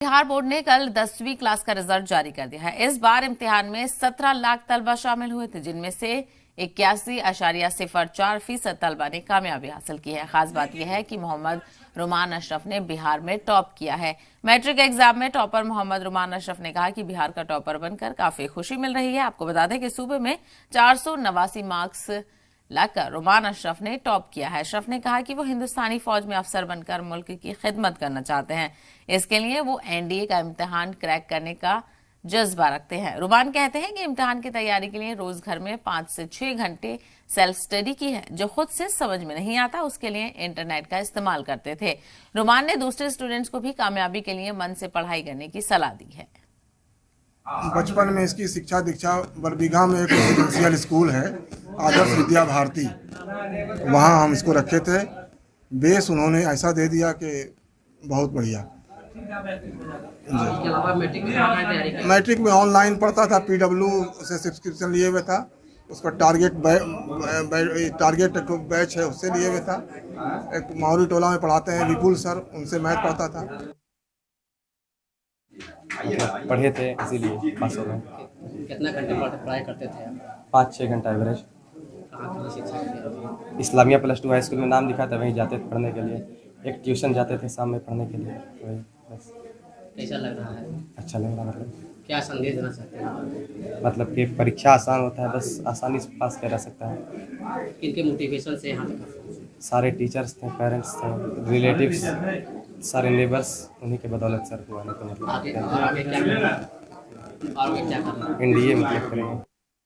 Bihar board ने कल 10वीं क्लास का रिजल्ट जारी कर दिया है। इस बार इम्तिहान में 17 लाख तलबा शामिल हुए थे, जिनमें से 81.04% तलबा ने कामयाबी हासिल की है। खास बात यह है कि मोहम्मद रुमान अशरफ ने बिहार में टॉप किया है। मैट्रिक एग्जाम में टॉपर मोहम्मद रुमान अशरफ ने कहा कि बिहार का टॉपर बनकर काफी खुशी मिल रही है। आपको बता दें कि सूबे में 489 मार्क्स लाकर रुमान अशरफ ने टॉप किया है। अशरफ ने कहा कि वो हिंदुस्तानी फौज में अफसर बनकर मुल्क की खिदमत करना चाहते हैं। इसके लिए वो एनडीए का इम्तिहान क्रैक करने का जज्बा रखते हैं। रुमान कहते हैं कि इम्तिहान की तैयारी के लिए रोज घर में 5 से 6 घंटे सेल्फ स्टडी की है। जो खुद से समझ में नहीं आता उसके लिए इंटरनेट का इस्तेमाल करते थे। रुमान ने दूसरे स्टूडेंट्स को भी कामयाबी के लिए मन से पढ़ाई करने की सलाह दी है। बचपन में इसकी शिक्षा दीक्षा बरबीघा में एक रेजिडेंशियल स्कूल है, आदर्श विद्या भारती, वहाँ हम इसको रखे थे। बेस उन्होंने ऐसा दे दिया कि बहुत बढ़िया। मैट्रिक में ऑनलाइन पढ़ता था, PW से सब्सक्रिप्शन लिए हुए था। उसका टारगेट बैच है, उससे लिए हुए था। एक माहौरी टोला में पढ़ाते हैं विपुल सर, उनसे मैथ पढ़ता था। पढ़े थे इसीलिए पास हो गए। कितना घंटे पढ़ाई करते थे आप? 5-6 घंटा एवरेज। इस्लामिया +2 हाई स्कूल में नाम लिखा था, वहीं जाते थे पढ़ने के लिए। एक ट्यूशन जाते थे शाम में पढ़ने के लिए। वही बस। कैसा लग रहा है? अच्छा लग रहा, मतलब क्या संदेश देना चाहते हैं? मतलब कि परीक्षा आसान होता है, बस आसानी से पास किया जा सकता है। किनके मोटिवेशन से यहाँ तक? सारे टीचर्स थे, पेरेंट्स थे, रिलेटिव्स, सारे नेबर्स, उन्हीं के बदौलत सर हुआ। नहीं तो मतलब आगे क्या करना है? एनडीए मतलब करेंगे।